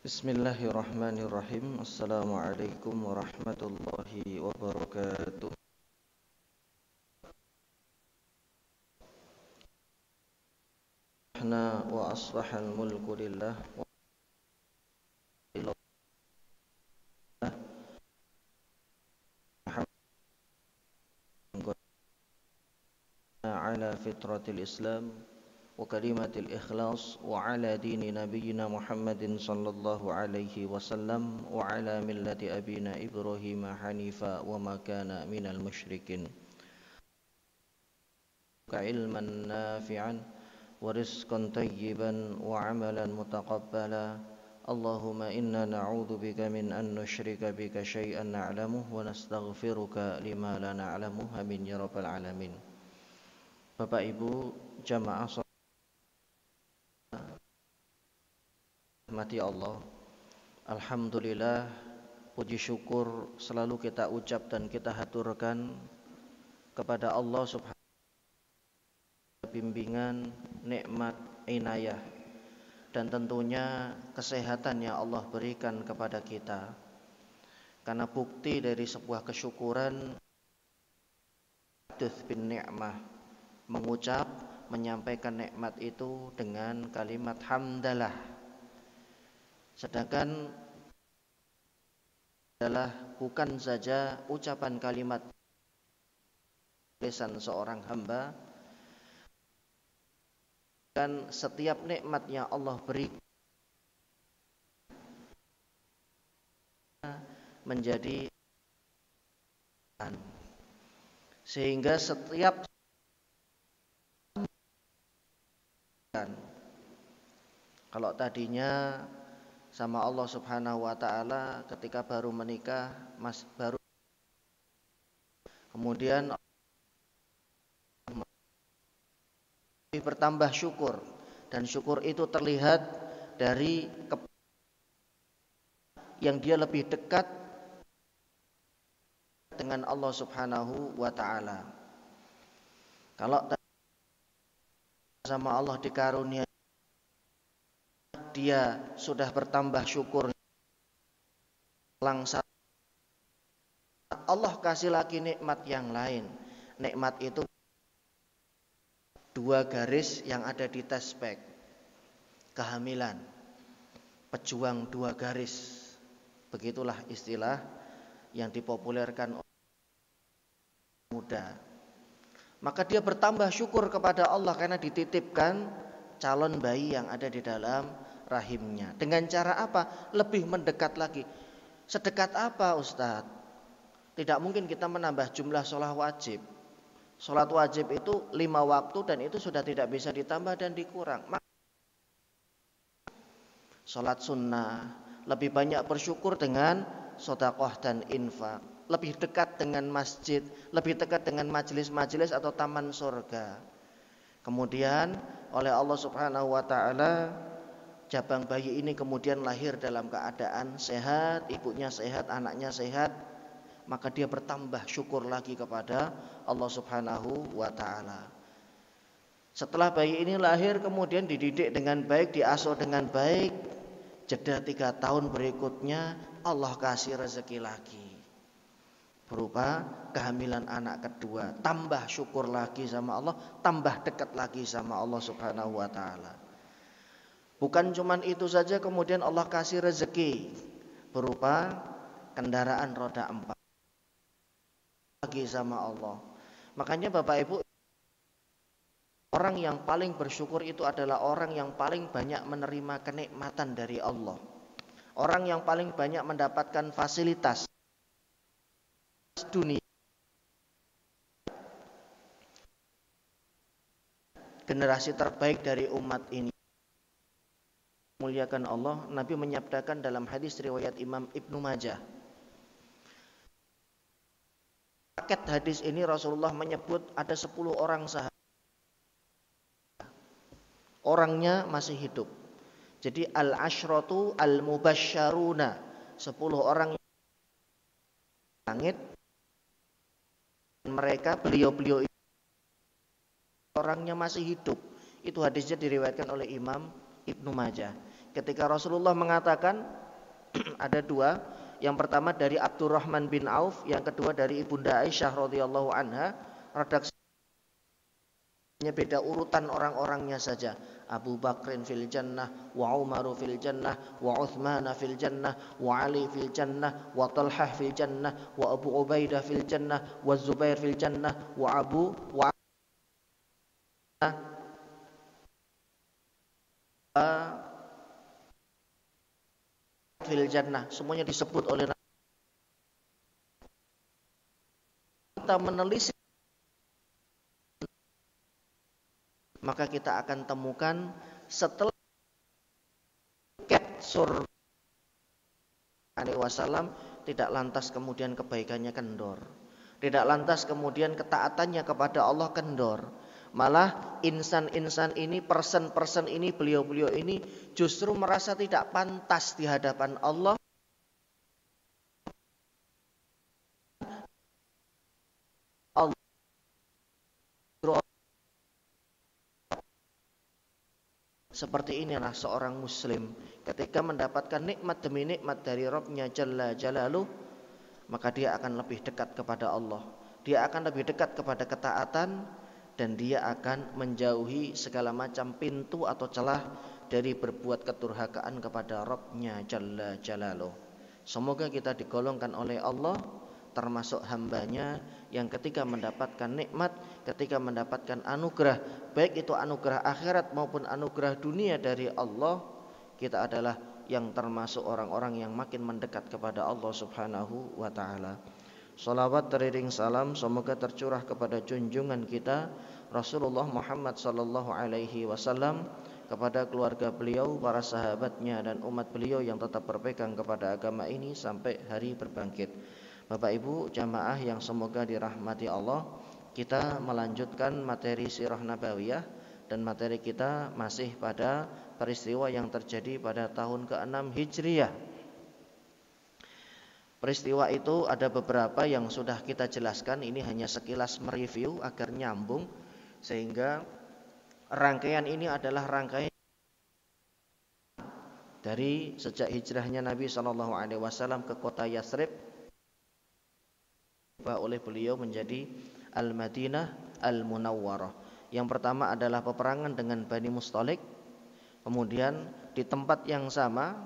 Bismillahirrahmanirrahim. Assalamualaikum warahmatullahi wabarakatuh. Wa asbahal mulku lillah wa ala fitratil Islam wa kalimatil ikhlas wa ala dini nabiyyina Muhammadin sallallahu alaihi wasallam wa ala millati abina Ibrahim hanifa wa ma kana minal musyrikin. Ilman nafi'an wa rizqan tayyiban wa amalan mutaqabbala. Allahumma inna na'udzubika min an nusyrika bika syai'an na'lamuhu wa nastaghfiruka lima la na'lamuhu. Amin ya rabbal alamin. Bapak Ibu jamaah mati Allah, alhamdulillah, puji syukur selalu kita ucap dan kita haturkan kepada Allah subhanahu wa ta'ala, bimbingan, nikmat, inayah, dan tentunya kesehatan yang Allah berikan kepada kita. Karena bukti dari sebuah kesyukuran bin ni'mah, mengucap, menyampaikan nikmat itu dengan kalimat hamdalah. Sedangkan adalah bukan saja ucapan kalimat lisan seorang hamba, dan setiap nikmat yang Allah beri menjadi sehingga setiap kalau tadinya sama Allah subhanahu wa ta'ala ketika baru menikah, baru kemudian bertambah syukur, dan syukur itu terlihat dari yang dia lebih dekat dengan Allah subhanahu wa ta'ala. Kalau sama Allah dikarunia, dia sudah bertambah syukur, langsung Allah kasih lagi nikmat yang lain. Nikmat itu 2 garis yang ada di tespek, kehamilan, pejuang 2 garis, begitulah istilah yang dipopulerkan oleh muda. Maka dia bertambah syukur kepada Allah karena dititipkan calon bayi yang ada di dalam rahimnya. Dengan cara apa? Lebih mendekat lagi. Sedekat apa, Ustadz? Tidak mungkin kita menambah jumlah sholat wajib. Sholat wajib itu 5 waktu dan itu sudah tidak bisa ditambah dan dikurang. Sholat sunnah, lebih banyak bersyukur dengan sedekah dan infak, lebih dekat dengan masjid, lebih dekat dengan majelis-majelis atau taman surga. Kemudian oleh Allah subhanahu wa ta'ala, jabang bayi ini kemudian lahir dalam keadaan sehat, ibunya sehat, anaknya sehat, maka dia bertambah syukur lagi kepada Allah subhanahu wa ta'ala. Setelah bayi ini lahir, kemudian dididik dengan baik, diasuh dengan baik, jeda 3 tahun berikutnya Allah kasih rezeki lagi berupa kehamilan anak kedua, tambah syukur lagi sama Allah, tambah dekat lagi sama Allah subhanahu wa ta'ala. Bukan cuma itu saja, kemudian Allah kasih rezeki berupa kendaraan roda 4 lagi sama Allah. Makanya Bapak Ibu, orang yang paling bersyukur itu adalah orang yang paling banyak menerima kenikmatan dari Allah. Orang yang paling banyak mendapatkan fasilitas dunia. Generasi terbaik dari umat ini muliakan Allah. Nabi menyabdakan dalam hadis riwayat Imam Ibnu Majah. Paket hadis ini Rasulullah menyebut ada 10 orang sahabat. Orangnya masih hidup. Jadi al-asyratu al-mubasysyaruna, 10 orang langit. Mereka beliau-beliau itu orangnya masih hidup. Itu hadisnya diriwayatkan oleh Imam Ibnu Majah. Ketika Rasulullah mengatakan ada dua, yang pertama dari Abdurrahman bin Auf, yang kedua dari Ibunda Aisyah radhiyallahu anha. Redaksinya beda urutan orang-orangnya saja. Abu Bakrin fil jannah, wa Umaru fil jannah, wa Uthman fil jannah, wa Ali fil jannah, wa Talhah fil jannah, wa Abu Ubaidah fil jannah, wa Zubair fil jannah, wa fil jannah. Semuanya disebut oleh Nabi. Kita menelisik, maka kita akan temukan setelah surga alaihi wasallam tidak lantas kemudian kebaikannya kendor, tidak lantas kemudian ketaatannya kepada Allah kendor. Malah insan-insan ini, person-person ini, beliau-beliau ini justru merasa tidak pantas di hadapan Allah. Seperti inilah seorang muslim ketika mendapatkan nikmat demi nikmat dari Rabb-Nya Jalla Jalaluh, maka dia akan lebih dekat kepada Allah. Dia akan lebih dekat kepada ketaatan, dan dia akan menjauhi segala macam pintu atau celah dari berbuat kedurhakaan kepada Rabb-Nya Jalla Jalaluh. Semoga kita digolongkan oleh Allah termasuk hambanya yang ketika mendapatkan nikmat, ketika mendapatkan anugerah, baik itu anugerah akhirat maupun anugerah dunia dari Allah, kita adalah yang termasuk orang-orang yang makin mendekat kepada Allah Subhanahu wa ta'ala. Salawat teriring salam semoga tercurah kepada junjungan kita Rasulullah Muhammad sallallahu alaihi wasallam, kepada keluarga beliau, para sahabatnya, dan umat beliau yang tetap berpegang kepada agama ini sampai hari berbangkit. Bapak Ibu jamaah yang semoga dirahmati Allah, kita melanjutkan materi sirah nabawiyah, dan materi kita masih pada peristiwa yang terjadi pada tahun ke-6 Hijriah. Peristiwa itu ada beberapa yang sudah kita jelaskan, ini hanya sekilas mereview agar nyambung, sehingga rangkaian ini adalah rangkaian dari sejak hijrahnya Nabi SAW ke kota Yathrib oleh beliau menjadi Al-Madinah Al-Munawwarah. Yang pertama adalah peperangan dengan Bani Mustalik. Kemudian di tempat yang sama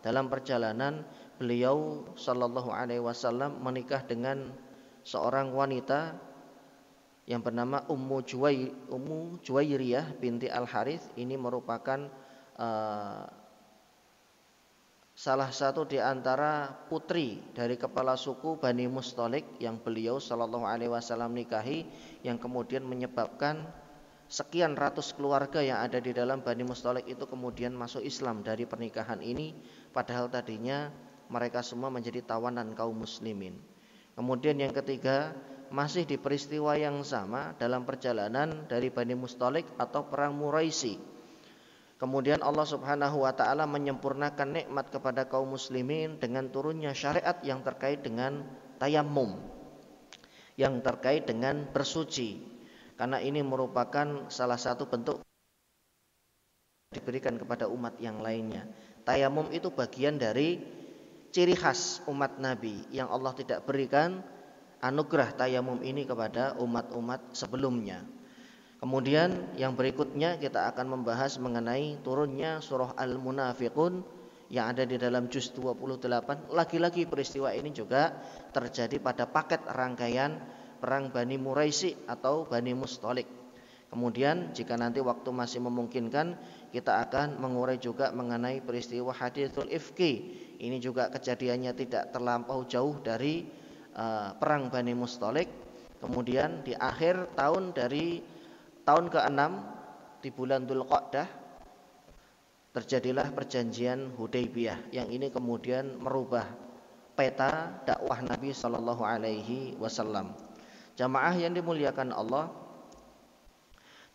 dalam perjalanan beliau sallallahu alaihi wasallam menikah dengan seorang wanita yang bernama Ummu Juwairiyah binti Al-Harith. Ini merupakan salah satu di antara putri dari kepala suku Bani Mustalik yang beliau sallallahu alaihi wasallam nikahi, yang kemudian menyebabkan sekian ratus keluarga yang ada di dalam Bani Mustalik itu kemudian masuk Islam dari pernikahan ini, padahal tadinya mereka semua menjadi tawanan kaum muslimin. Kemudian yang ketiga, masih di peristiwa yang sama dalam perjalanan dari Bani Mustalik atau perang Muraisi. Kemudian Allah Subhanahu wa ta'ala menyempurnakan nikmat kepada kaum muslimin dengan turunnya syariat yang terkait dengan tayammum, yang terkait dengan bersuci. Karena ini merupakan salah satu bentuk diberikan kepada umat yang lainnya. Tayammum itu bagian dari ciri khas umat Nabi yang Allah tidak berikan anugerah tayammum ini kepada umat-umat sebelumnya. Kemudian yang berikutnya kita akan membahas mengenai turunnya surah Al-Munafiqun yang ada di dalam juz 28. Lagi-lagi peristiwa ini juga terjadi pada paket rangkaian perang Bani Muraisi atau Bani Mustalik. Kemudian jika nanti waktu masih memungkinkan, kita akan mengurai juga mengenai peristiwa Hadithul Ifki. Ini juga kejadiannya tidak terlampau jauh dari perang Bani Mustalik. Kemudian di akhir tahun dari tahun ke-6 di bulan Dzulqa'dah terjadilah perjanjian Hudaybiyah yang ini kemudian merubah peta dakwah Nabi sallallahu alaihi wasallam. Jamaah yang dimuliakan Allah,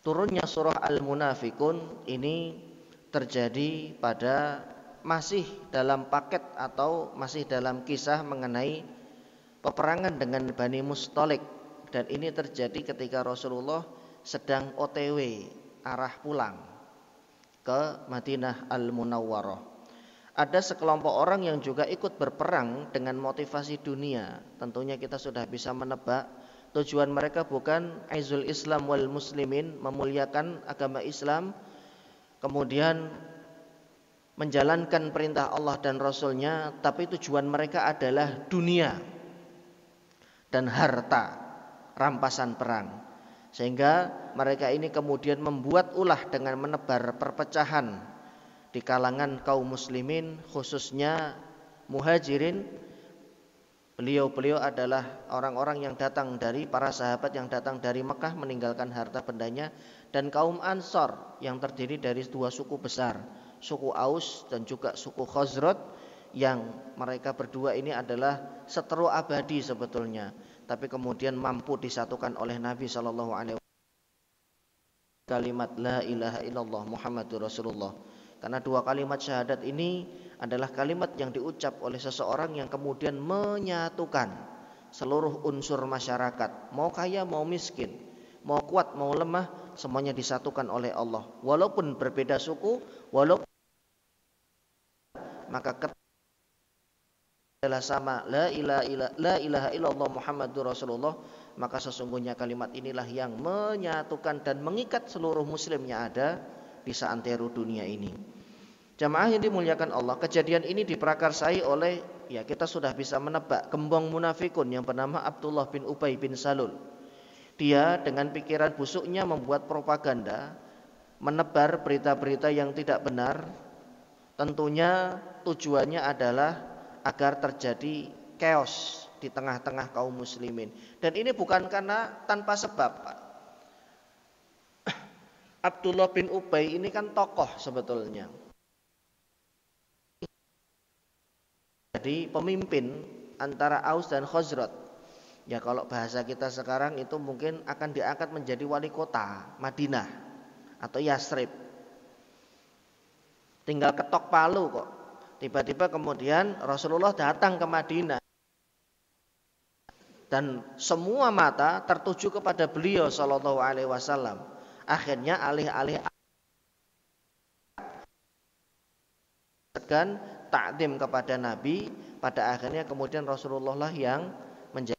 turunnya surah Al-Munafiqun ini terjadi pada masih dalam paket atau masih dalam kisah mengenai peperangan dengan Bani Mustalik, dan ini terjadi ketika Rasulullah sedang OTW arah pulang ke ke Madinah Al-Munawwarah. Ada sekelompok orang yang juga ikut berperang dengan motivasi dunia. Tentunya kita sudah bisa menebak tujuan mereka bukan aizul Islam wal muslimin, memuliakan agama Islam, kemudian menjalankan perintah Allah dan Rasulnya, tapi tujuan mereka adalah dunia dan harta, rampasan perang. Sehingga mereka ini kemudian membuat ulah dengan menebar perpecahan di kalangan kaum muslimin, khususnya muhajirin. Beliau adalah orang-orang yang datang dari para sahabat yang datang dari Mekah meninggalkan harta bendanya, dan kaum Ansor yang terdiri dari dua suku besar, suku Aus dan juga suku Khazraj, yang mereka berdua ini adalah seteru abadi sebetulnya, tapi kemudian mampu disatukan oleh Nabi sallallahu alaihi wasallam kalimat la ilaha illallah Muhammadur Rasulullah. Karena dua kalimat syahadat ini adalah kalimat yang diucap oleh seseorang yang kemudian menyatukan seluruh unsur masyarakat, mau kaya mau miskin, mau kuat mau lemah, semuanya disatukan oleh Allah. Walaupun berbeda suku, walaupun maka adalah sama, la ilaha illallah Muhammadur Rasulullah, maka sesungguhnya kalimat inilah yang menyatukan dan mengikat seluruh muslim yang ada di seantero dunia ini. Jamaah yang dimuliakan Allah, kejadian ini diprakarsai oleh, ya kita sudah bisa menebak, gembong munafikun yang bernama Abdullah bin Ubay bin Salul. Dia dengan pikiran busuknya membuat propaganda, menebar berita-berita yang tidak benar. Tentunya tujuannya adalah agar terjadi chaos di tengah-tengah kaum muslimin. Dan ini bukan karena tanpa sebab. Abdullah bin Ubay ini kan tokoh sebetulnya. Jadi pemimpin antara Aus dan Khazraj. Ya kalau bahasa kita sekarang itu mungkin akan diangkat menjadi wali kota Madinah atau Yasrib. Tinggal ketok palu kok. Tiba-tiba kemudian Rasulullah datang ke Madinah. Dan semua mata tertuju kepada beliau sallallahu alaihi wasallam. Akhirnya alih-alih segan takdim kepada Nabi, pada akhirnya kemudian Rasulullah lah yang menjadi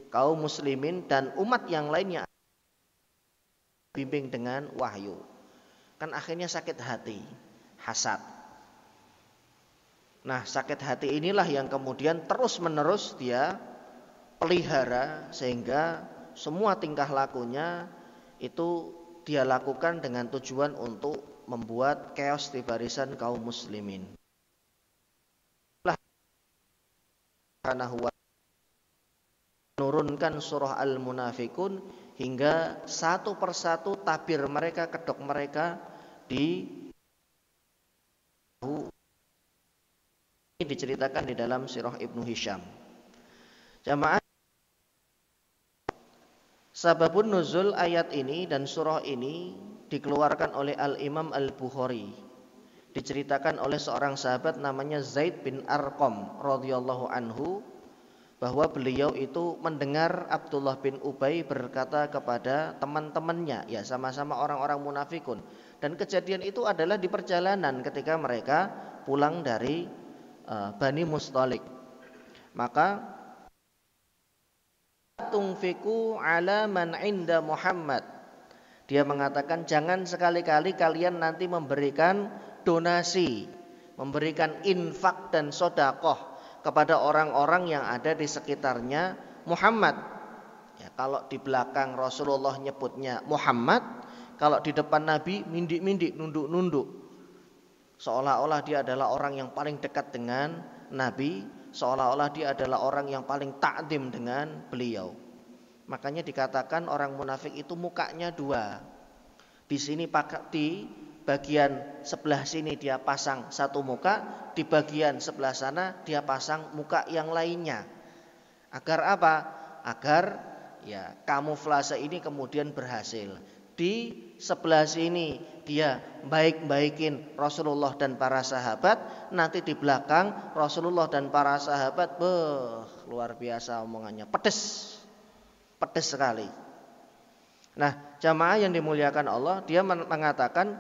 kaum muslimin dan umat yang lainnya bimbing dengan wahyu. Kan akhirnya sakit hati, hasad. Nah, sakit hati inilah yang kemudian terus-menerus dia pelihara, sehingga semua tingkah lakunya itu dia lakukan dengan tujuan untuk membuat chaos di barisan kaum muslimin. Karena menurunkan surah Al-Munafikun hingga satu persatu tabir mereka, kedok mereka diceritakan di dalam sirah Ibnu Hisham. Jamaah, sababun nuzul ayat ini dan surah ini dikeluarkan oleh Al-Imam Al-Bukhari. Diceritakan oleh seorang sahabat namanya Zaid bin Arqam radhiyallahu anhu, bahwa beliau itu mendengar Abdullah bin Ubay berkata kepada teman-temannya, ya sama-sama orang-orang munafikun. Dan kejadian itu adalah di perjalanan ketika mereka pulang dari Bani Mustalik. Maka tungfiku ala man inda Muhammad. Dia mengatakan jangan sekali-kali kalian nanti memberikan donasi, memberikan infak dan sodakoh kepada orang-orang yang ada di sekitarnya Muhammad. Ya, kalau di belakang Rasulullah nyebutnya Muhammad, kalau di depan Nabi mindik-mindik, nunduk-nunduk. Seolah-olah dia adalah orang yang paling dekat dengan Nabi, seolah-olah dia adalah orang yang paling takdim dengan beliau. Makanya dikatakan orang munafik itu mukanya dua. Di sini di bagian sebelah sini dia pasang satu muka, di bagian sebelah sana dia pasang muka yang lainnya. Agar apa? Agar ya kamuflase ini kemudian berhasil. Di sebelah sini dia baik-baikin Rasulullah dan para sahabat, nanti di belakang Rasulullah dan para sahabat, luar biasa omongannya, pedes sekali. Nah, jamaah yang dimuliakan Allah, dia mengatakan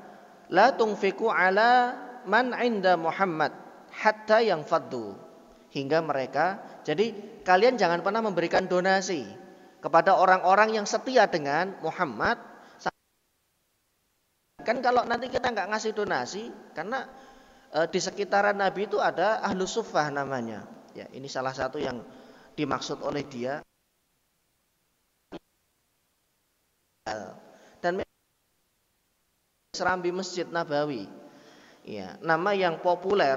la tunfiqu ala man 'inda Muhammad hatta yang faddu, hingga mereka, jadi kalian jangan pernah memberikan donasi kepada orang-orang yang setia dengan Muhammad. Kan kalau nanti kita nggak ngasih donasi, karena di sekitaran Nabi itu ada ahlu suffah namanya. Ya, ini salah satu yang dimaksud oleh dia. Dan serambi Masjid Nabawi. Ya, nama yang populer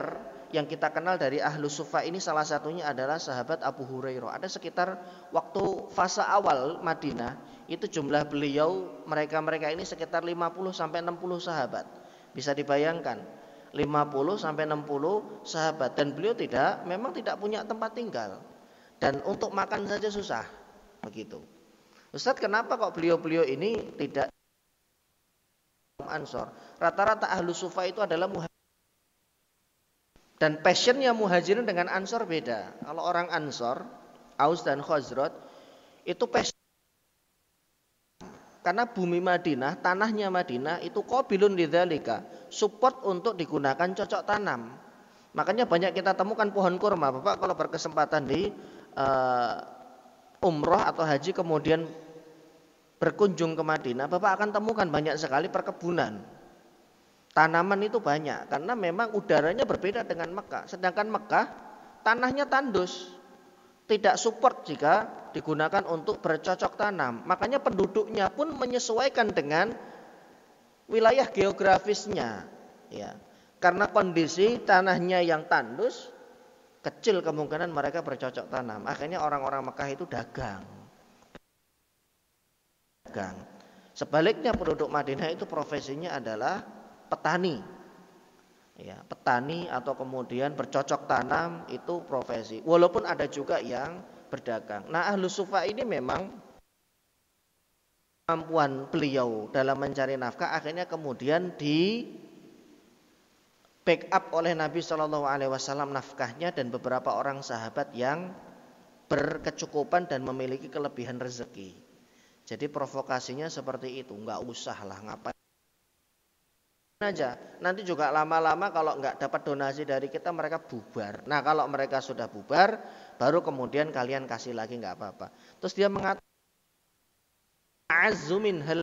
yang kita kenal dari ahlu suffah ini salah satunya adalah sahabat Abu Hurairah. Ada sekitar waktu fase awal Madinah itu jumlah beliau mereka ini sekitar 50 sampai 60 sahabat. Bisa dibayangkan 50 sampai 60 sahabat, dan beliau memang tidak punya tempat tinggal. Dan untuk makan saja susah. Begitu. Ustadz, kenapa kok beliau ini tidak Ansor? Rata-rata ahlu suffah itu adalah muhajirin. Dan passionnya muhajirin dengan Ansor beda. Kalau orang Ansor, Aus dan Khazraj, itu passion. Karena bumi Madinah, tanahnya Madinah itu qabilun lidzalika, support untuk digunakan cocok tanam. Makanya banyak kita temukan pohon kurma. Bapak kalau berkesempatan di umroh atau haji kemudian berkunjung ke Madinah, Bapak akan temukan banyak sekali perkebunan. Tanaman itu banyak karena memang udaranya berbeda dengan Mekah. Sedangkan Mekah tanahnya tandus, tidak support jika digunakan untuk bercocok tanam. Makanya penduduknya pun menyesuaikan dengan wilayah geografisnya, ya. Karena kondisi tanahnya yang tandus, kecil kemungkinan mereka bercocok tanam. Akhirnya orang-orang Mekah itu dagang. Sebaliknya penduduk Madinah itu profesinya adalah petani. Ya, petani atau kemudian bercocok tanam itu profesi. Walaupun ada juga yang berdagang. Nah, ahlu suffah ini memang kemampuan beliau dalam mencari nafkah akhirnya kemudian di backup oleh Nabi Shallallahu Alaihi Wasallam nafkahnya dan beberapa orang sahabat yang berkecukupan dan memiliki kelebihan rezeki. Jadi provokasinya seperti itu, nggak usah lah ngapain aja. Nanti juga lama-lama kalau nggak dapat donasi dari kita mereka bubar. Nah kalau mereka sudah bubar, baru kemudian kalian kasih lagi nggak apa-apa. Terus dia mengatakan azumin hal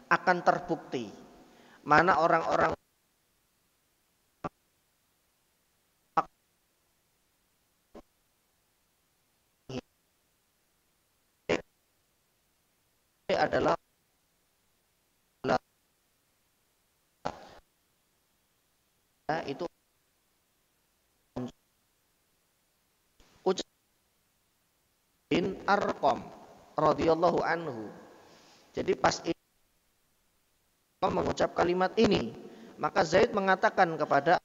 akan terbukti mana orang-orang adalah itu bin Arqam radhiyallahu anhu. Jadi pas mengucap kalimat ini, maka Zaid mengatakan kepada,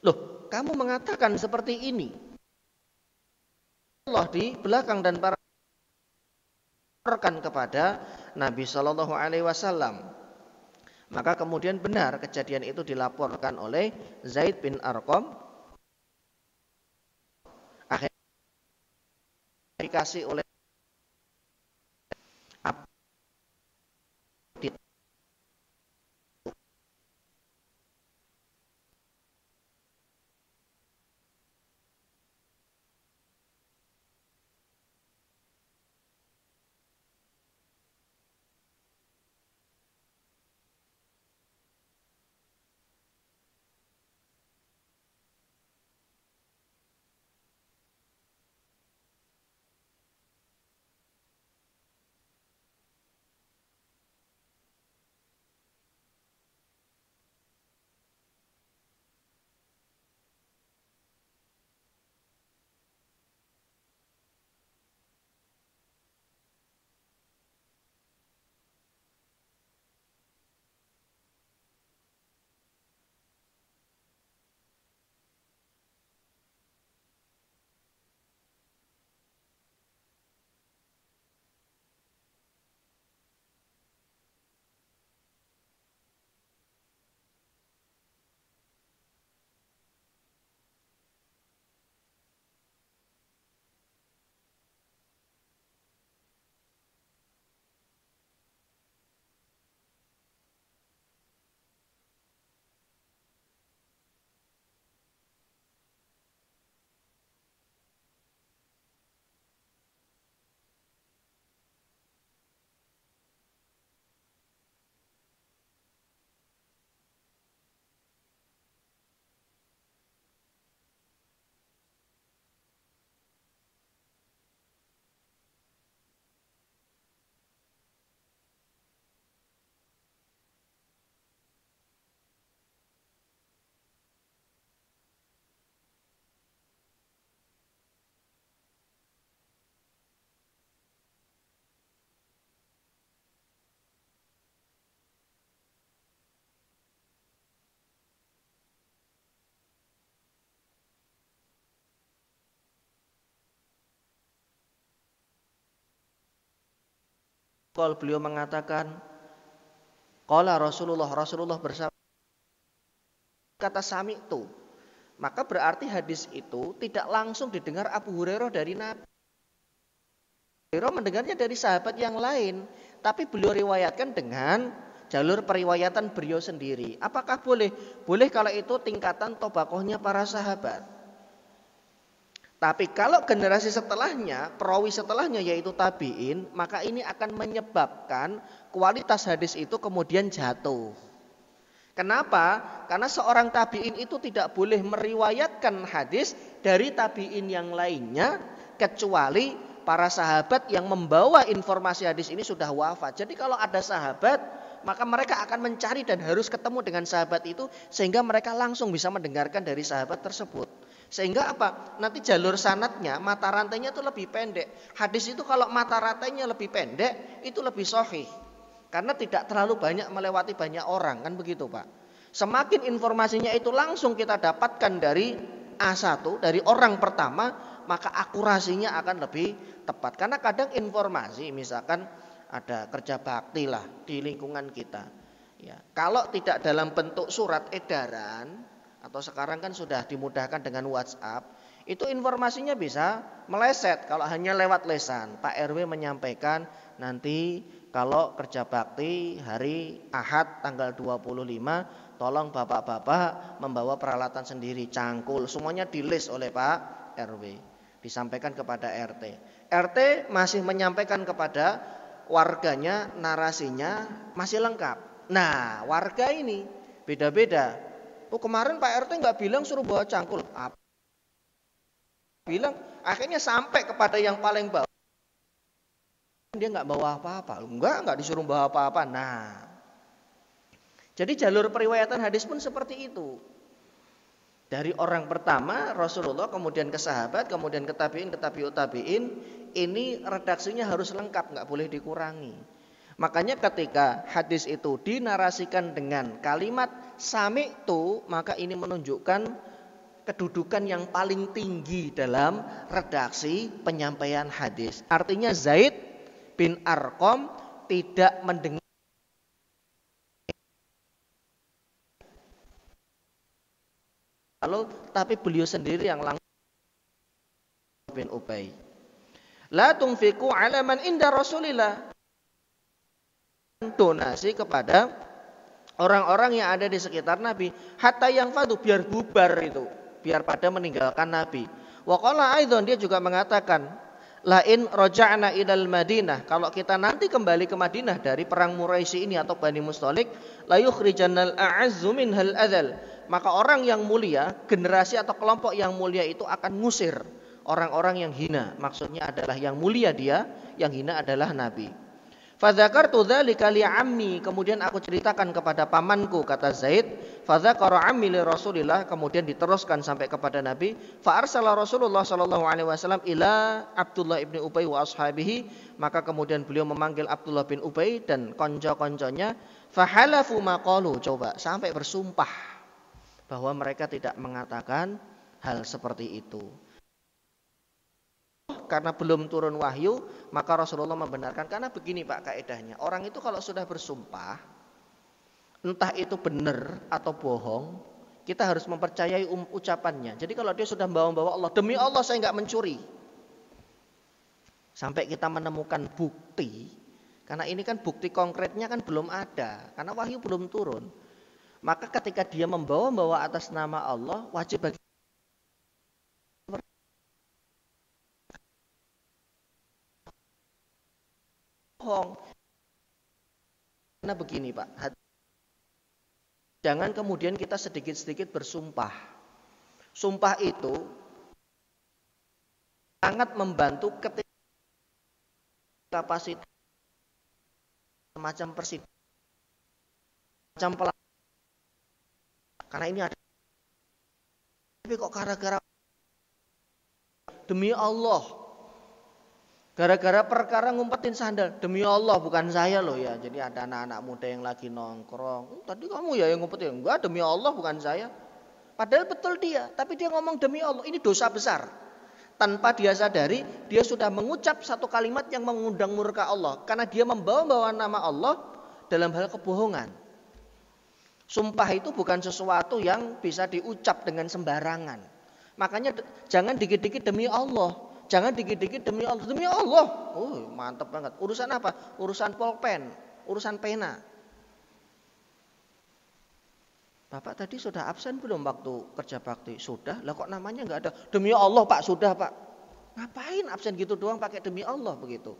loh kamu mengatakan seperti ini, Allah di belakang dan para rekan kepada Nabi Shallallahu Alaihi Wasallam. Maka kemudian benar kejadian itu dilaporkan oleh Zaid bin Arqam. Akhirnya dikasih oleh beliau mengatakan, qala Rasulullah bersabda, kata sami'tu, maka berarti hadis itu tidak langsung didengar Abu Hurairah dari Nabi. Abu Hurairah mendengarnya dari sahabat yang lain, tapi beliau riwayatkan dengan jalur periwayatan beliau sendiri. Apakah boleh? Boleh kalau itu tingkatan tobakohnya para sahabat. Tapi kalau generasi setelahnya, perawi setelahnya yaitu tabi'in, maka ini akan menyebabkan kualitas hadis itu kemudian jatuh. Kenapa? Karena seorang tabi'in itu tidak boleh meriwayatkan hadis dari tabi'in yang lainnya kecuali para sahabat yang membawa informasi hadis ini sudah wafat. Jadi kalau ada sahabat, maka mereka akan mencari dan harus ketemu dengan sahabat itu sehingga mereka langsung bisa mendengarkan dari sahabat tersebut. Sehingga apa? Nanti jalur sanadnya, mata rantainya itu lebih pendek. Hadis itu kalau mata rantainya lebih pendek, itu lebih sahih. Karena tidak terlalu banyak melewati banyak orang, kan begitu Pak. Semakin informasinya itu langsung kita dapatkan dari A1, dari orang pertama, maka akurasinya akan lebih tepat. Karena kadang informasi, misalkan ada kerja bakti lah di lingkungan kita. Ya, kalau tidak dalam bentuk surat edaran, atau sekarang kan sudah dimudahkan dengan WhatsApp, itu informasinya bisa meleset. Kalau hanya lewat lesan, Pak RW menyampaikan nanti kalau kerja bakti hari Ahad tanggal 25, tolong bapak-bapak membawa peralatan sendiri, cangkul, semuanya di-list oleh Pak RW, disampaikan kepada RT. RT masih menyampaikan kepada warganya, narasinya masih lengkap. Nah, warga ini beda-beda. Oh, kemarin Pak RT nggak bilang suruh bawa cangkul. Apa? Bilang, akhirnya sampai kepada yang paling bawah. Dia nggak bawa apa-apa. Nggak disuruh bawa apa-apa. Nah, jadi jalur periwayatan hadis pun seperti itu. Dari orang pertama Rasulullah, kemudian ke sahabat, kemudian ke tabi'in, ke tabi'ut tabi'in. Ini redaksinya harus lengkap, nggak boleh dikurangi. Makanya ketika hadis itu dinarasikan dengan kalimat sami'tu, maka ini menunjukkan kedudukan yang paling tinggi dalam redaksi penyampaian hadis. Artinya Zaid bin Arqam tidak mendengar, lalu tapi beliau sendiri yang langsung bin Ubay. La tunfiqu ala man inda Rasulillah. Donasi kepada orang-orang yang ada di sekitar Nabi, hatta yang fadu, biar bubar itu, biar pada meninggalkan Nabi. Wa qala aidan, dia juga mengatakan, la in raja'na ilal Madinah, kalau kita nanti kembali ke Madinah dari perang Muraisi ini atau Bani Mustalik, la yukhrijannal a'azzu minhal adzal, maka orang yang mulia, generasi atau kelompok yang mulia itu akan ngusir orang-orang yang hina. Maksudnya adalah yang mulia dia, yang hina adalah Nabi. Fadzakartu dzalika li ammi, kemudian aku ceritakan kepada pamanku, kata Zaid. Fadzakara ammi li Rasulillah, kemudian diteruskan sampai kepada Nabi. Fa arsala Rasulullah sallallahu alaihi wasallam ila Abdullah ibn Ubay wa ashabihi, maka kemudian beliau memanggil Abdullah bin Ubay dan konco-konconya. Fa halafu ma qalu, coba sampai bersumpah bahwa mereka tidak mengatakan hal seperti itu. Karena belum turun wahyu, maka Rasulullah membenarkan. Karena begini Pak kaedahnya, orang itu kalau sudah bersumpah, entah itu benar atau bohong, kita harus mempercayai ucapannya. Jadi kalau dia sudah membawa Allah, demi Allah saya nggak mencuri, sampai kita menemukan bukti, karena ini kan bukti konkretnya kan belum ada, karena wahyu belum turun. Maka ketika dia membawa atas nama Allah, wajib bagi bohong. Karena begini Pak, jangan kemudian kita sedikit-sedikit bersumpah. Sumpah itu sangat membantu ketika kapasitas semacam persidangan, macam pelakon. Karena ini ada, tapi kok gara-gara demi Allah, gara-gara perkara ngumpetin sandal, demi Allah bukan saya loh ya. Jadi ada anak-anak muda yang lagi nongkrong, tadi kamu ya yang ngumpetin, enggak, demi Allah bukan saya. Padahal betul dia, tapi dia ngomong demi Allah, ini dosa besar. Tanpa dia sadari, dia sudah mengucap satu kalimat yang mengundang murka Allah. Karena dia membawa nama Allah dalam hal kebohongan. Sumpah itu bukan sesuatu yang bisa diucap dengan sembarangan. Makanya jangan dikit-dikit demi Allah. Jangan dikit-dikit demi Allah. Demi Allah. Oh, mantap banget. Urusan apa? Urusan pulpen. Urusan pena. Bapak tadi sudah absen belum waktu kerja bakti? Sudah. Lah kok namanya nggak ada? Demi Allah Pak, sudah Pak. Ngapain absen gitu doang pakai demi Allah begitu?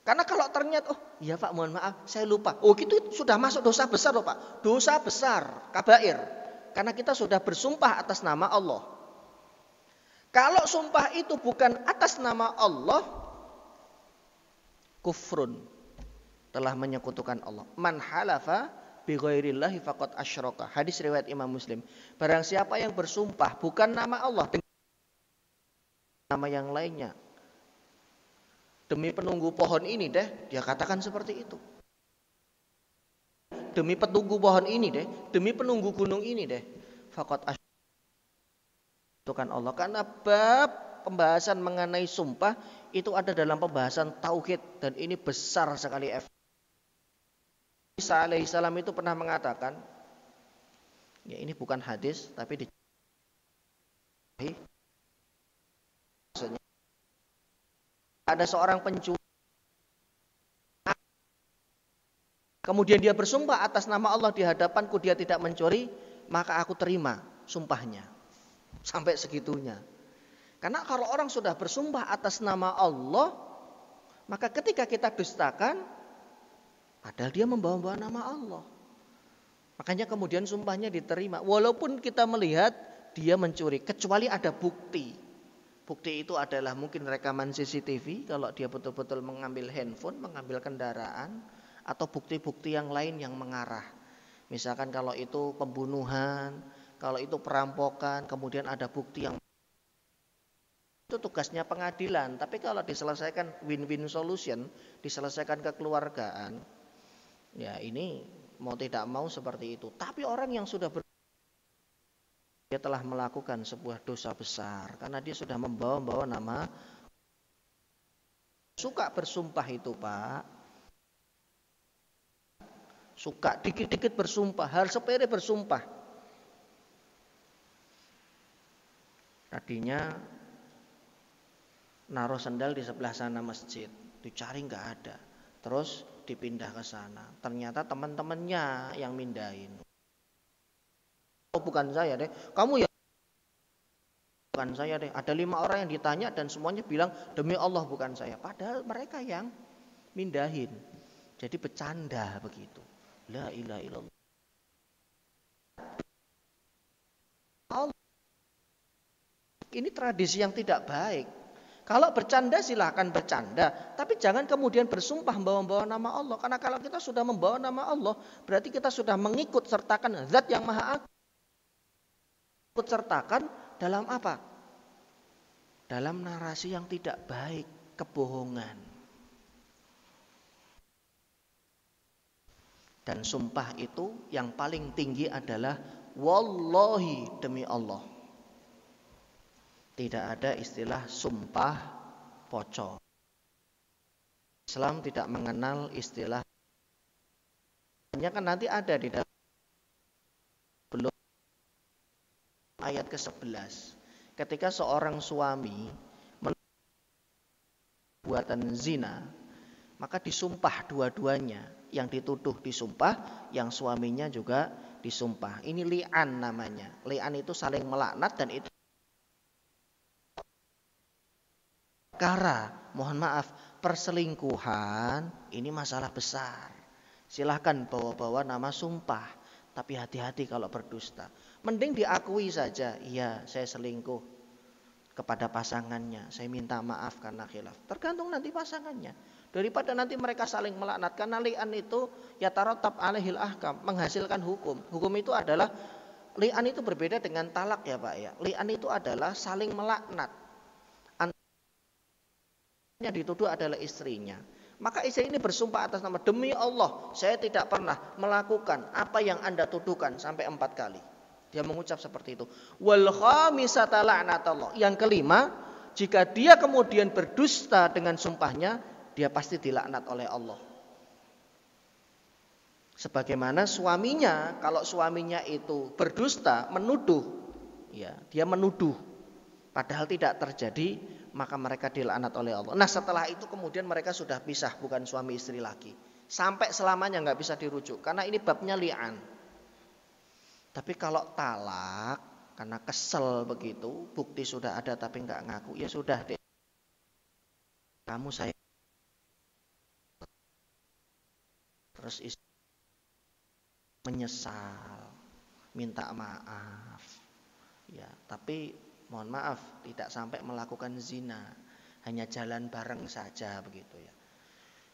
Karena kalau ternyata, oh iya Pak mohon maaf saya lupa. Oh gitu sudah masuk dosa besar loh Pak. Dosa besar, kabair. Karena kita sudah bersumpah atas nama Allah. Kalau sumpah itu bukan atas nama Allah, kufrun. Telah menyekutukan Allah. Man halafa bi ghairillahi faqad asyraka. Hadis riwayat Imam Muslim. Barang siapa yang bersumpah bukan nama Allah dengan nama yang lainnya. Demi penunggu pohon ini deh, dia katakan seperti itu. Demi penunggu pohon ini deh, demi penunggu gunung ini deh. Faqad asyraka Allah. Karena bab pembahasan mengenai sumpah itu ada dalam pembahasan tauhid dan ini besar sekali efek. Isa alaihissalam itu pernah mengatakan, ya ini bukan hadis tapi ada seorang pencuri, kemudian dia bersumpah atas nama Allah di hadapanku dia tidak mencuri, maka aku terima sumpahnya. Sampai segitunya. Karena kalau orang sudah bersumpah atas nama Allah, maka ketika kita dustakan, padahal dia membawa-bawa nama Allah. Makanya kemudian sumpahnya diterima. Walaupun kita melihat dia mencuri. Kecuali ada bukti. Bukti itu adalah mungkin rekaman CCTV. Kalau dia betul-betul mengambil handphone, mengambil kendaraan. Atau bukti-bukti yang lain yang mengarah. Misalkan kalau itu pembunuhan. Kalau itu perampokan. Kemudian ada bukti yang itu tugasnya pengadilan. Tapi kalau diselesaikan win-win solution. Diselesaikan kekeluargaan. Ya ini mau tidak mau seperti itu. Tapi orang yang sudah dia telah melakukan sebuah dosa besar. Karena dia sudah membawa nama. Suka bersumpah itu Pak. Suka dikit-dikit bersumpah. Hal sepele bersumpah. Tadinya naruh sendal di sebelah sana masjid. Dicari nggak ada. Terus dipindah ke sana. Ternyata teman-temannya yang mindahin. Oh bukan saya deh. Kamu ya bukan saya deh. Ada 5 orang yang ditanya dan semuanya bilang demi Allah bukan saya. Padahal mereka yang mindahin. Jadi bercanda begitu. La ilaha illallah. Ini tradisi yang tidak baik. Kalau bercanda silahkan bercanda, tapi jangan kemudian bersumpah membawa nama Allah. Karena kalau kita sudah membawa nama Allah, berarti kita sudah mengikut sertakan zat yang maha agung. Ikut sertakan dalam apa? Dalam narasi yang tidak baik, kebohongan. Dan sumpah itu yang paling tinggi adalah wallahi demi Allah. Tidak ada istilah sumpah pocong. Islam tidak mengenal istilah. Hanya kan nanti ada di dalam belum ayat ke-11. Ketika seorang suami perbuatan zina, maka disumpah dua-duanya. Yang dituduh disumpah, yang suaminya juga disumpah. Ini li'an namanya. Li'an itu saling melaknat dan itu perkara, mohon maaf, perselingkuhan ini masalah besar. Silahkan bawa-bawa nama sumpah, tapi hati-hati kalau berdusta. Mending diakui saja, iya saya selingkuh kepada pasangannya, saya minta maaf karena khilaf. Tergantung nanti pasangannya. Daripada nanti mereka saling melaknat, karena li'an itu ya taratab alaihil ahkam, menghasilkan hukum. Hukum itu adalah, li'an itu berbeda dengan talak ya Pak ya. Li'an itu adalah saling melaknat. Yang dituduh adalah istrinya. Maka istri ini bersumpah atas nama demi Allah saya tidak pernah melakukan apa yang Anda tuduhkan sampai 4 kali. Dia mengucap seperti itu. Wal khamisata la'natullah. Yang kelima, jika dia kemudian berdusta dengan sumpahnya, dia pasti dilaknat oleh Allah. Sebagaimana suaminya, kalau suaminya itu berdusta, menuduh, ya, dia menuduh, padahal tidak terjadi, maka mereka dilaknat oleh Allah. Nah, setelah itu kemudian mereka sudah pisah, bukan suami istri lagi. Sampai selamanya nggak bisa dirujuk, karena ini babnya li'an. Tapi kalau talak, karena kesel begitu, bukti sudah ada tapi nggak ngaku, ya sudah deh. Kamu saya terus istri menyesal, minta maaf, ya. Tapi mohon maaf, tidak sampai melakukan zina, hanya jalan bareng saja begitu ya.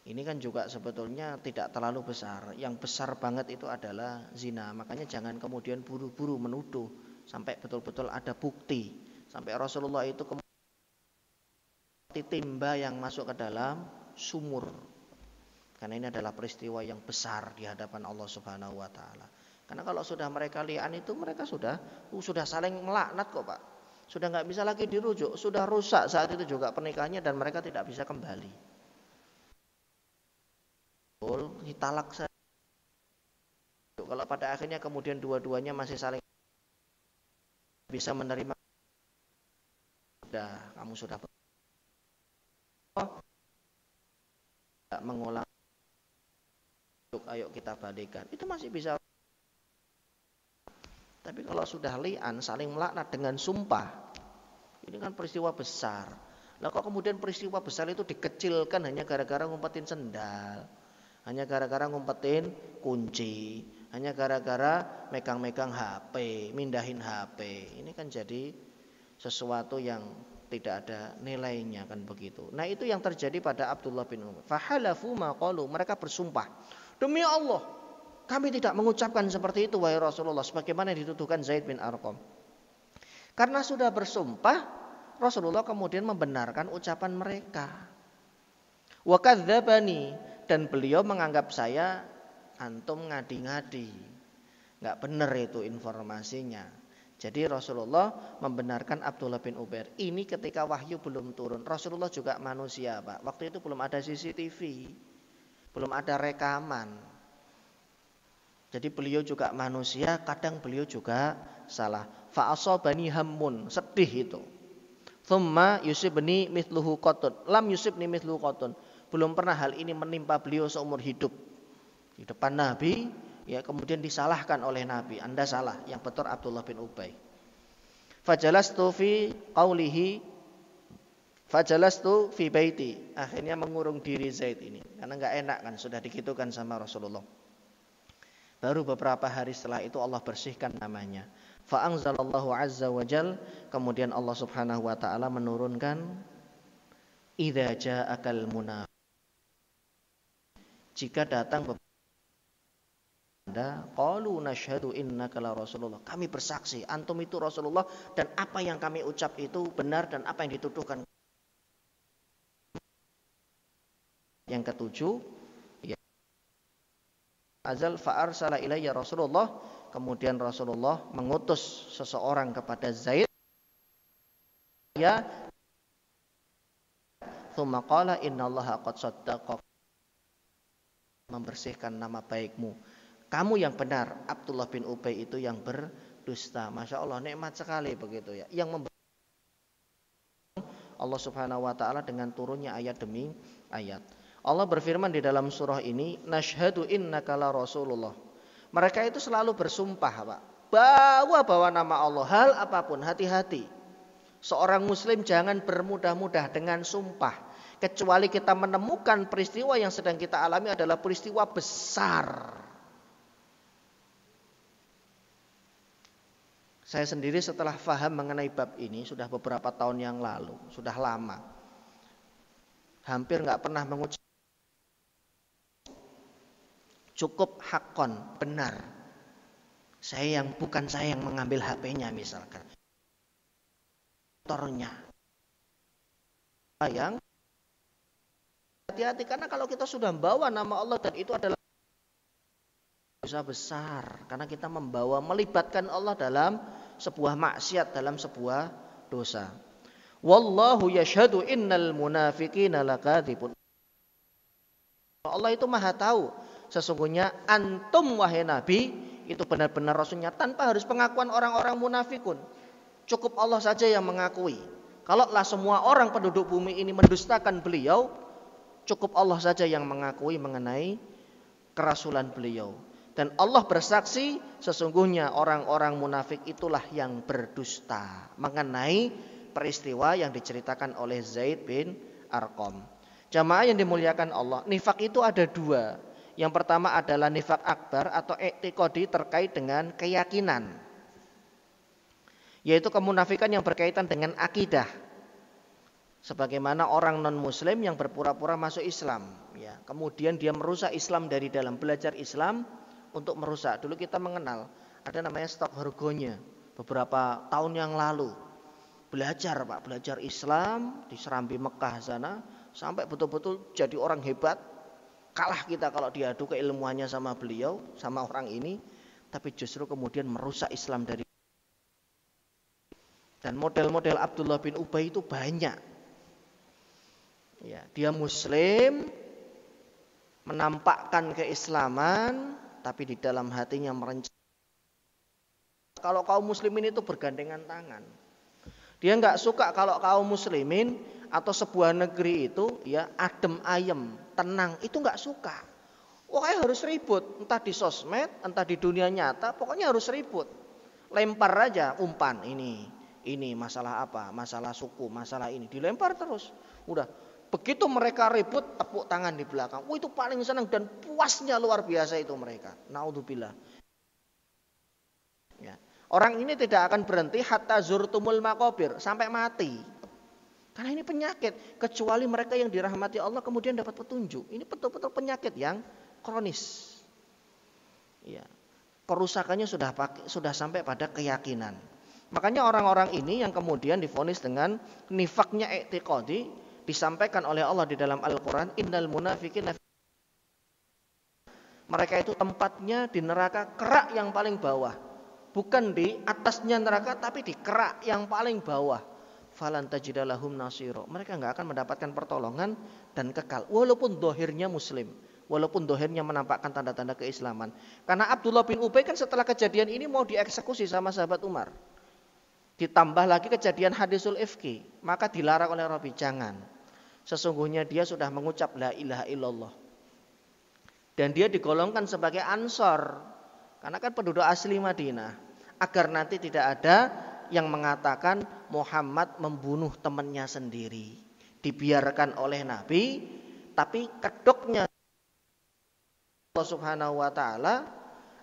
Ini kan juga sebetulnya tidak terlalu besar. Yang besar banget itu adalah zina. Makanya jangan kemudian buru-buru menuduh sampai betul-betul ada bukti. Sampai Rasulullah itu timba yang masuk ke dalam sumur. Karena ini adalah peristiwa yang besar di hadapan Allah Subhanahu wa taala. Karena kalau sudah mereka li'an itu mereka sudah saling melaknat kok, Pak. Sudah nggak bisa lagi dirujuk, sudah rusak saat itu juga pernikahannya dan mereka tidak bisa kembali. Ditalak saja. Kalau pada akhirnya kemudian dua-duanya masih saling bisa menerima, kamu sudah mengulang, ayo kita balikan, itu masih bisa. Tapi kalau sudah li'an, saling melaknat dengan sumpah, ini kan peristiwa besar. Lah kok kemudian peristiwa besar itu dikecilkan hanya gara-gara ngumpetin sendal, hanya gara-gara ngumpetin kunci, hanya gara-gara megang-megang HP, mindahin HP. Ini kan jadi sesuatu yang tidak ada nilainya kan begitu. Nah, itu yang terjadi pada Abdullah bin Umar. Fahalafu ma qalu, mereka bersumpah, demi Allah, kami tidak mengucapkan seperti itu wahai Rasulullah, sebagaimana dituduhkan Zaid bin Arqam. Karena sudah bersumpah, Rasulullah kemudian membenarkan ucapan mereka. Wa kadzdzabani, dan beliau menganggap saya antum ngadi-ngadi. Enggak benar itu informasinya. Jadi Rasulullah membenarkan Abdullah bin Ubair. Ini ketika wahyu belum turun. Rasulullah juga manusia, Pak. Waktu itu belum ada CCTV, belum ada rekaman. Jadi beliau juga manusia, kadang beliau juga salah. Fa'asabani hammun, sedih itu. Thumma yusibni mithluhu qatun. Lam yusibni mithluhu qatun. Belum pernah hal ini menimpa beliau seumur hidup. Di depan Nabi, ya, kemudian disalahkan oleh Nabi. Anda salah, yang betul Abdullah bin Ubay. Fajalastu fi qaulihi, fajalastu fi baiti. Akhirnya mengurung diri Zaid ini, karena enggak enak kan, sudah digitukan sama Rasulullah. Baru beberapa hari setelah itu Allah bersihkan namanya. Fa anzalallahu azza wa jal, kemudian Allah Subhanahu wa taala menurunkan idza ja'akal munafiqun. Jika datang qalu nashhadu innaka la Rasulullah. Kami bersaksi antum itu Rasulullah dan apa yang kami ucap itu benar dan apa yang dituduhkan. Yang ketujuh, ya, azal fa arsala ilayya Rasulullah, kemudian Rasulullah mengutus seseorang kepada Zaid, ya, tsumma qala innallaha qad saddaqa, membersihkan nama baikmu. Kamu yang benar, Abdullah bin Ubay itu yang berdusta. Masya Allah, nikmat sekali begitu ya. Yang Allah Subhanahu wa taala dengan turunnya ayat demi ayat. Allah berfirman di dalam surah ini, nashhadu innaka la Rasulullah. Mereka itu selalu bersumpah, Pak. Bawa nama Allah, hal apapun, hati-hati. Seorang muslim jangan bermudah-mudah dengan sumpah. Kecuali kita menemukan peristiwa yang sedang kita alami adalah peristiwa besar. Saya sendiri setelah faham mengenai bab ini sudah beberapa tahun yang lalu, sudah lama. Hampir nggak pernah mengucap cukup hakon, benar. Bukan saya yang mengambil HP-nya misalkan. Motornya. Yang hati-hati karena kalau kita sudah membawa nama Allah dan itu adalah dosa besar karena kita melibatkan Allah dalam sebuah maksiat, dalam sebuah dosa. Wallahu yashhadu innal munafiqina lakadzibun. Allah itu Maha tahu sesungguhnya antum wahai Nabi itu benar-benar rasulnya tanpa harus pengakuan orang-orang munafikun. Cukup Allah saja yang mengakui. Kalaulah semua orang penduduk bumi ini mendustakan beliau, cukup Allah saja yang mengakui mengenai kerasulan beliau. Dan Allah bersaksi sesungguhnya orang-orang munafik itulah yang berdusta mengenai peristiwa yang diceritakan oleh Zaid bin Arqam. Jamaah yang dimuliakan Allah, nifak itu ada dua. Yang pertama adalah nifak akbar atau i'tiqadi terkait dengan keyakinan, yaitu kemunafikan yang berkaitan dengan akidah. Sebagaimana orang non-muslim yang berpura-pura masuk Islam, ya, kemudian dia merusak Islam dari dalam, belajar Islam untuk merusak. Dulu kita mengenal ada namanya Stockholm beberapa tahun yang lalu. Belajar Islam di Serambi Mekah sana sampai betul-betul jadi orang hebat. Kalah kita kalau diadu keilmuannya sama beliau, sama orang ini, tapi justru kemudian merusak Islam dari. Dan model-model Abdullah bin Ubay itu banyak. Ya, dia muslim, menampakkan keislaman, tapi di dalam hatinya merencanakan kalau kaum muslimin itu bergandengan tangan. Dia nggak suka kalau kaum muslimin atau sebuah negeri itu ya adem ayem, tenang, itu nggak suka. Pokoknya harus ribut, entah di sosmed, entah di dunia nyata, pokoknya harus ribut. Lempar aja umpan ini masalah apa, masalah suku, masalah ini, dilempar terus. Udah, begitu mereka ribut, tepuk tangan di belakang. Itu paling senang dan puasnya luar biasa itu mereka. Naudzubillah. Ya. Orang ini tidak akan berhenti hatta zurtumul maqabir, sampai mati. Karena ini penyakit, kecuali mereka yang dirahmati Allah kemudian dapat petunjuk. Ini betul-betul penyakit yang kronis. Ya. Kerusakannya sudah sampai pada keyakinan. Makanya orang-orang ini yang kemudian divonis dengan nifaknya i'tiqadi disampaikan oleh Allah di dalam Al-Qur'an, innal munafiqina mereka itu tempatnya di neraka kerak yang paling bawah. Bukan di atasnya neraka tapi di kerak yang paling bawah. Falan tajidalahum nasiro. Mereka enggak akan mendapatkan pertolongan dan kekal walaupun dohirnya muslim, walaupun dohirnya menampakkan tanda-tanda keislaman. Karena Abdullah bin Ubay kan setelah kejadian ini mau dieksekusi sama sahabat Umar. Ditambah lagi kejadian hadisul ifki, maka dilarang oleh Rabi, jangan. Sesungguhnya dia sudah mengucap la ilaha illallah. Dan dia digolongkan sebagai ansor. Karena kan penduduk asli Madinah. Agar nanti tidak ada yang mengatakan Muhammad membunuh temannya sendiri. Dibiarkan oleh Nabi, tapi kedoknya Allah Subhanahu wa taala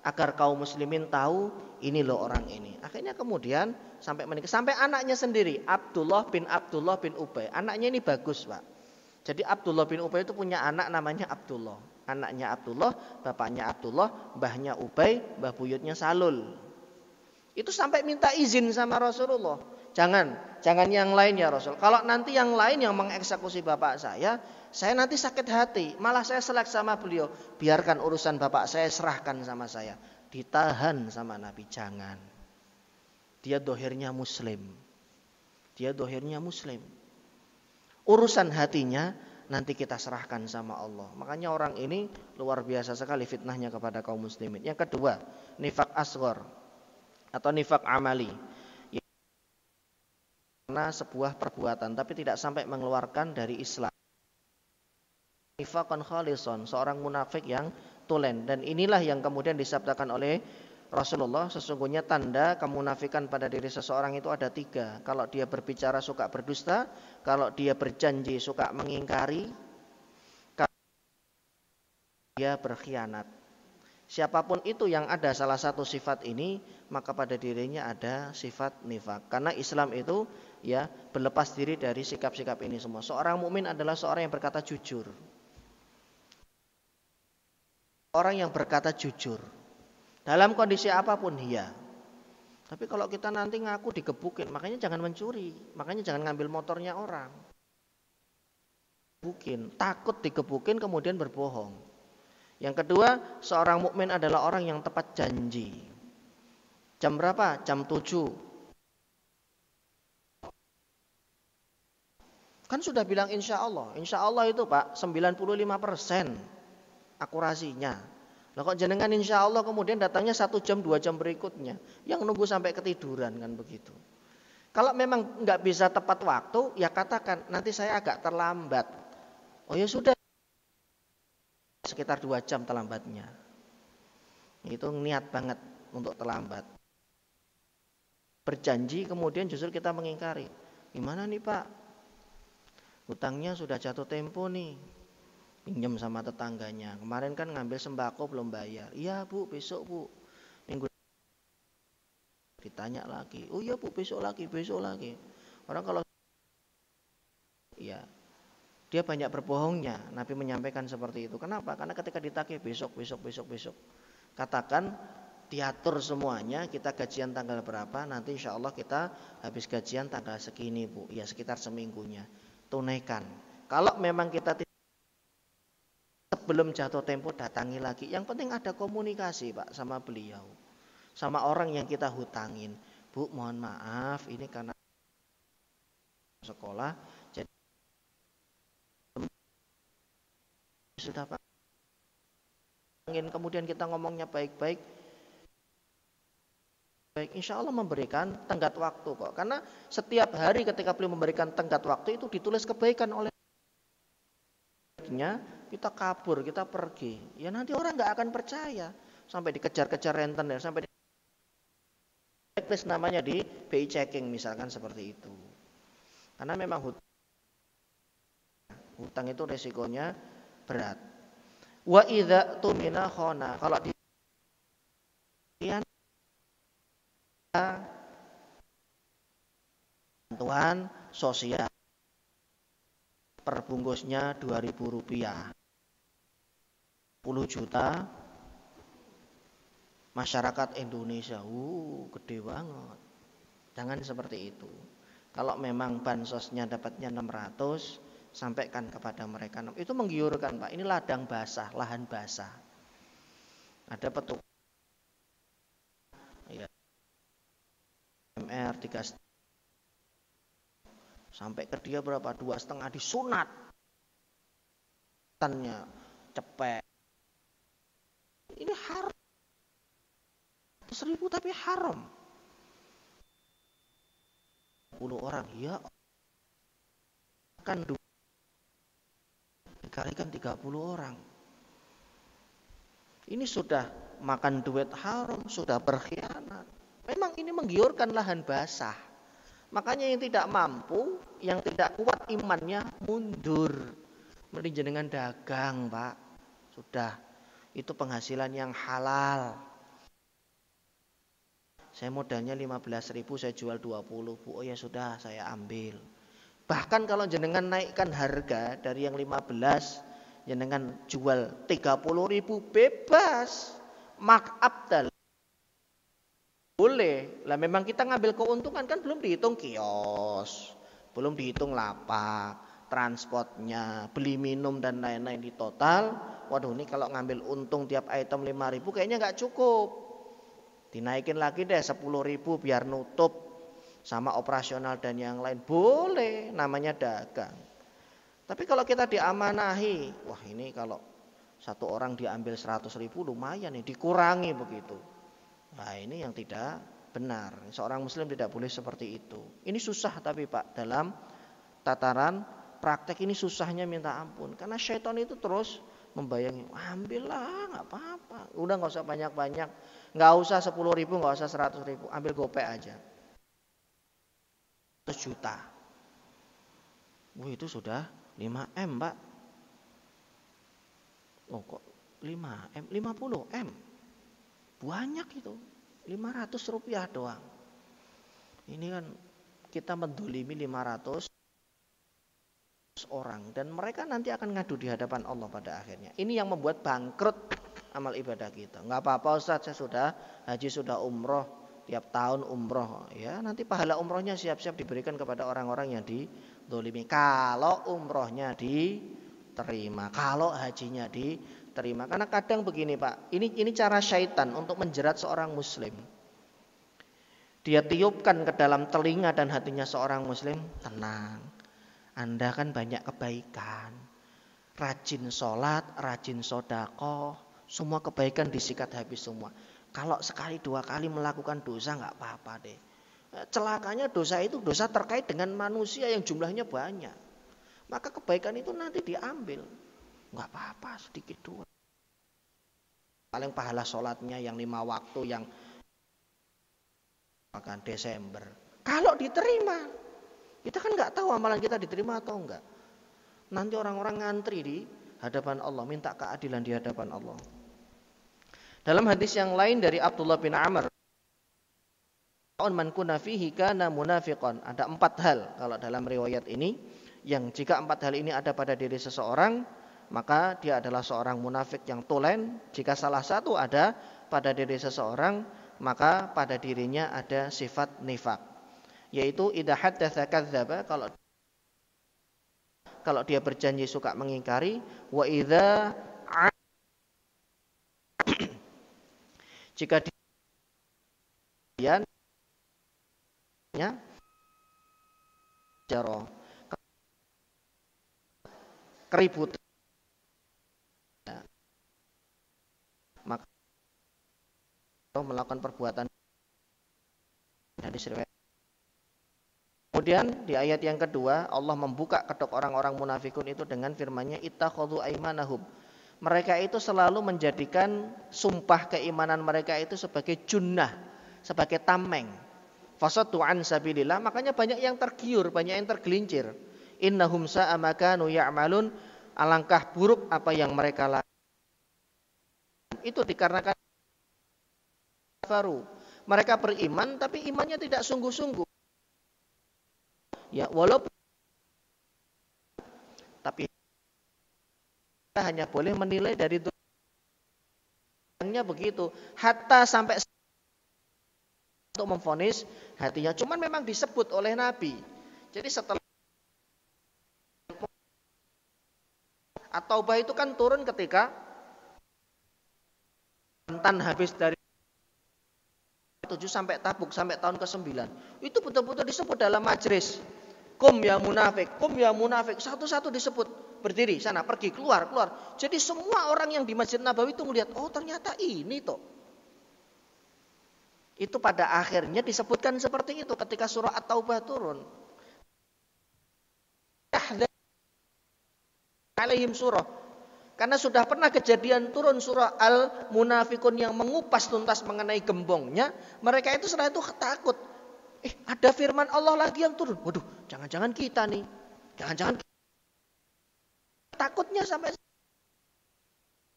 agar kaum muslimin tahu ini loh orang ini. Akhirnya kemudian sampai menikah, sampai anaknya sendiri Abdullah bin Ubay. Anaknya ini bagus, Pak. Jadi Abdullah bin Ubay itu punya anak namanya Abdullah. Anaknya Abdullah, bapaknya Abdullah, mbahnya Ubay, mbah buyutnya Salul. Itu sampai minta izin sama Rasulullah. Jangan yang lain ya Rasul. Kalau nanti yang lain yang mengeksekusi bapak saya nanti sakit hati. Malah saya selek sama beliau. Biarkan urusan bapak saya, serahkan sama saya. Ditahan sama Nabi, jangan. Dia dohirnya muslim. Urusan hatinya nanti kita serahkan sama Allah. Makanya orang ini luar biasa sekali fitnahnya kepada kaum muslimin. Yang kedua, nifak asghar atau nifak amali. Karena sebuah perbuatan tapi tidak sampai mengeluarkan dari Islam. Nifaqan khalisan, seorang munafik yang tulen. Dan inilah yang kemudian disabdakan oleh Rasulullah, sesungguhnya tanda kemunafikan pada diri seseorang itu ada 3. Kalau dia berbicara suka berdusta, kalau dia berjanji suka mengingkari, kalau dia berkhianat. Siapapun itu yang ada salah satu sifat ini, maka pada dirinya ada sifat nifak. Karena Islam itu ya berlepas diri dari sikap-sikap ini semua. Seorang mukmin adalah seorang yang berkata jujur. Orang yang berkata jujur. Dalam kondisi apapun ya. Tapi kalau kita nanti ngaku digebukin, makanya jangan mencuri, makanya jangan ngambil motornya orang. Takut digebukin kemudian berbohong. Yang kedua, seorang mukmin adalah orang yang tepat janji. Jam berapa? Jam 7. Kan sudah bilang insya Allah. Insya Allah itu Pak 95% akurasinya. Lah kok jenengan insya Allah kemudian datangnya 1 jam 2 jam berikutnya. Yang nunggu sampai ketiduran kan begitu. Kalau memang nggak bisa tepat waktu, ya katakan nanti saya agak terlambat. Oh ya sudah, sekitar 2 jam terlambatnya. Itu niat banget untuk terlambat. Berjanji kemudian justru kita mengingkari. Gimana nih Pak? Hutangnya sudah jatuh tempo nih. Pinjam sama tetangganya. Kemarin kan ngambil sembako belum bayar. Iya Bu, besok Bu. Minggu ditanya lagi. Oh iya Bu, besok lagi. Orang kalau ya dia banyak berbohongnya. Nabi menyampaikan seperti itu. Kenapa? Karena ketika ditagih besok. Katakan diatur semuanya, kita gajian tanggal berapa, nanti insya Allah kita habis gajian tanggal segini Bu. Ya sekitar seminggunya. Tunaikan. Kalau memang kita sebelum jatuh tempo datangi lagi. Yang penting ada komunikasi Pak sama beliau. Sama orang yang kita hutangin. Bu mohon maaf ini karena sekolah. Jadi sudah Pak. Kemudian kita ngomongnya baik-baik. Baik, insya Allah memberikan tenggat waktu kok. Karena setiap hari ketika beliau memberikan tenggat waktu itu ditulis kebaikan oleh kita kabur, kita pergi. Ya nanti orang nggak akan percaya. Sampai dikejar-kejar rentenir, sampai di blacklist namanya di BI checking misalkan seperti itu. Karena memang hutang itu resikonya berat. Wa idza tumina khona. Kalau di bantuan sosial perbungkusnya Rp2.000 10 juta masyarakat Indonesia gede banget. Jangan seperti itu. Kalau memang bansosnya dapatnya 600 sampaikan kepada mereka. Itu menggiurkan Pak. Ini ladang basah, lahan basah. Ada petugas ya, MR 3 sampai ke dia berapa 2,5 disunat tannya cepet. Ini haram 100.000 tapi haram 10 orang ya kan dikalikan 30 orang. Ini sudah makan duit haram, sudah berkhianat. Memang ini menggiurkan lahan basah. Makanya yang tidak mampu, yang tidak kuat imannya mundur. Mending jenengan dagang Pak. Sudah, itu penghasilan yang halal. Saya modalnya 15.000, saya jual 20 Bu. Oh ya sudah, saya ambil. Bahkan kalau jenengan naikkan harga dari yang 15, jenengan jual 30.000 bebas. Markup dalam boleh. Lah memang kita ngambil keuntungan kan belum dihitung kios, belum dihitung lapak, transportnya, beli minum dan lain-lain di total. Waduh ini kalau ngambil untung tiap item 5.000 kayaknya nggak cukup. Dinaikin lagi deh 10.000 biar nutup sama operasional dan yang lain. Boleh, namanya dagang. Tapi kalau kita diamanahi, wah ini kalau satu orang diambil 100.000 lumayan nih, dikurangi begitu. Nah ini yang tidak benar. Seorang muslim tidak boleh seperti itu. Ini susah tapi Pak, dalam tataran praktek ini susahnya minta ampun. Karena syaitan itu terus membayangi, ambillah gak apa-apa. Udah gak usah banyak-banyak. Gak usah 10.000, gak usah 100.000. Ambil gopay aja 100 juta. Wah itu sudah 5M Pak. Oh kok 5M, 50M. Banyak itu, 500 rupiah doang. Ini kan kita mendolimi 500 orang. Dan mereka nanti akan ngadu di hadapan Allah pada akhirnya. Ini yang membuat bangkrut amal ibadah kita. Gak apa-apa Ustaz, saya sudah haji, sudah umroh. Tiap tahun umroh. Ya, nanti pahala umrohnya siap-siap diberikan kepada orang-orang yang didolimi. Kalau umrohnya diterima, kalau hajinya diterima. Karena kadang begini Pak, ini cara syaitan untuk menjerat seorang muslim. Dia tiupkan ke dalam telinga dan hatinya seorang muslim, tenang. Anda kan banyak kebaikan, rajin sholat, rajin sodako, semua kebaikan disikat habis semua. Kalau sekali 2 kali melakukan dosa nggak apa-apa deh. Celakanya dosa itu dosa terkait dengan manusia yang jumlahnya banyak. Maka kebaikan itu nanti diambil. Nggak apa-apa, sedikit dua. Paling pahala sholatnya yang 5 waktu yang akan Desember. Kalau diterima, kita kan nggak tahu amalan kita diterima atau enggak. Nanti orang-orang ngantri di hadapan Allah, minta keadilan di hadapan Allah. Dalam hadis yang lain dari Abdullah bin Amr, man kunna fihi kana munafiqan. Ada 4 hal kalau dalam riwayat ini, yang jika 4 hal ini ada pada diri seseorang, maka dia adalah seorang munafik yang tulen. Jika salah satu ada pada diri seseorang, maka pada dirinya ada sifat nifak, yaitu idza haddatsa kadzdzaba, kalau dia berjanji suka mengingkari, wa idza jika dia jaro keributan, maka melakukan perbuatan hadis riwayat. Kemudian di ayat yang kedua Allah membuka kedok orang-orang munafikun itu dengan firman-Nya ittakhadhu aymanahum. Mereka itu selalu menjadikan sumpah keimanan mereka itu sebagai junnah, sebagai tameng. Fasaddu an sabilillah, makanya banyak yang tergiur, banyak yang tergelincir. Innahum sa'a ma kanu ya'malun, alangkah buruk apa yang mereka lakukan. Itu dikarenakan baru. Mereka beriman tapi imannya tidak sungguh-sungguh. Ya, walaupun tapi kita hanya boleh menilai dari doanya begitu. Hatta sampai untuk memvonis hatinya. Cuman memang disebut oleh Nabi. Jadi setelah At-Taubah itu kan turun ketika rentan habis dari 7 sampai Tabuk, sampai tahun ke-9. Itu betul-betul disebut dalam majlis. Kum ya munafik, kum ya munafik. Satu-satu disebut. Berdiri sana, pergi, keluar. Jadi semua orang yang di Masjid Nabawi itu melihat, oh ternyata ini toh. Itu pada akhirnya disebutkan seperti itu ketika surah At-Taubah turun. Alaihim surah. Karena sudah pernah kejadian turun surah Al-Munafikun yang mengupas tuntas mengenai gembongnya, mereka itu setelah itu takut. Ada firman Allah lagi yang turun. Waduh, jangan-jangan kita nih. Jangan-jangan takutnya sampai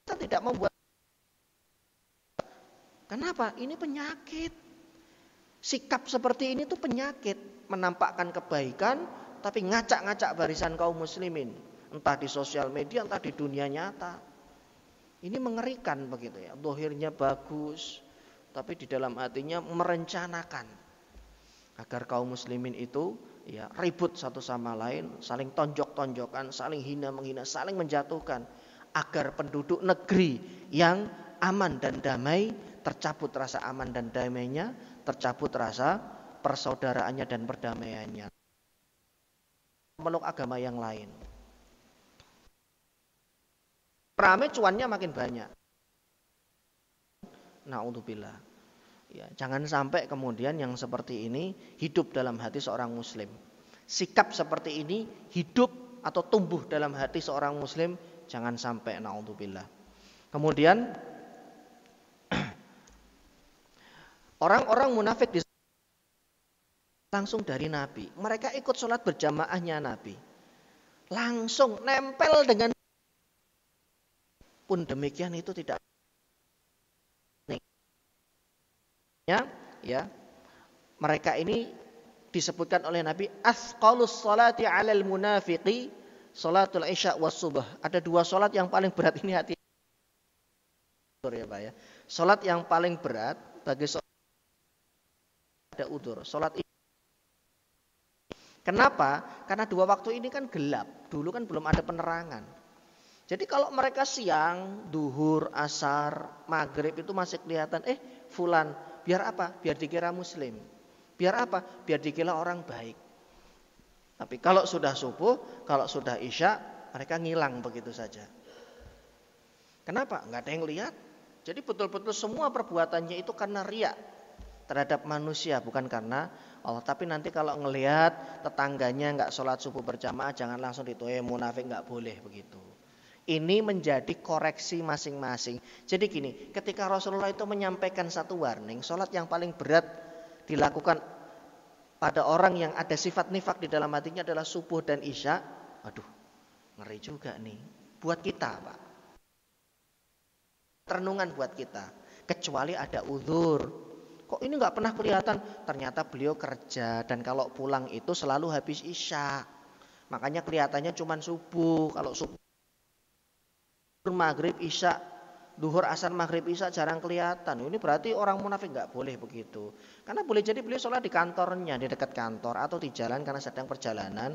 kita tidak membuat. Kenapa? Ini penyakit. Sikap seperti ini tuh penyakit. Menampakkan kebaikan, tapi ngacak-ngacak barisan kaum muslimin. Entah di sosial media, entah di dunia nyata. Ini mengerikan begitu ya. Zahirnya bagus, tapi di dalam hatinya merencanakan agar kaum muslimin itu ya ribut satu sama lain, saling tonjok-tonjokan, saling hina menghina, saling menjatuhkan, agar penduduk negeri yang aman dan damai tercabut rasa aman dan damainya, tercabut rasa persaudaraannya dan perdamaiannya. Meluk agama yang lain. Rame cuannya makin banyak. Na'udzubillah. Ya, jangan sampai kemudian yang seperti ini hidup dalam hati seorang muslim. Sikap seperti ini hidup atau tumbuh dalam hati seorang muslim, jangan sampai, na'udzubillah. Kemudian orang-orang munafik langsung dari Nabi. Mereka ikut sholat berjamaahnya Nabi. Langsung nempel dengan. Pun demikian itu tidak. Ya, mereka ini disebutkan oleh Nabi asqalus salati 'alal munafiqi salatul isya was subh. Ada 2 salat yang paling berat ini hati. Ya Pak ya. Salat yang paling berat bagi ada udzur. Salat ini. Kenapa? Karena 2 waktu ini kan gelap. Dulu kan belum ada penerangan. Jadi kalau mereka siang, duhur, asar, maghrib itu masih kelihatan, fulan, biar apa? Biar dikira muslim. Biar apa? Biar dikira orang baik. Tapi kalau sudah subuh, kalau sudah isya, mereka ngilang begitu saja. Kenapa? Nggak ada yang lihat. Jadi betul-betul semua perbuatannya itu karena riya terhadap manusia, bukan karena Allah. Tapi nanti kalau ngelihat tetangganya nggak sholat subuh berjamaah, jangan langsung dituduh munafik, nggak boleh begitu. Ini menjadi koreksi masing-masing. Jadi gini, ketika Rasulullah itu menyampaikan satu warning, sholat yang paling berat dilakukan pada orang yang ada sifat nifak di dalam hatinya adalah subuh dan isya. Aduh, ngeri juga nih. Buat kita, Pak. Renungan buat kita. Kecuali ada uzur. Kok ini nggak pernah kelihatan? Ternyata beliau kerja dan kalau pulang itu selalu habis isya. Makanya kelihatannya cuma subuh. Kalau subuh, maghrib, isya, duhur, asar, maghrib, isya jarang kelihatan. Ini berarti orang munafik nggak boleh begitu. Karena boleh jadi beliau sholat di kantornya, di dekat kantor, atau di jalan karena sedang perjalanan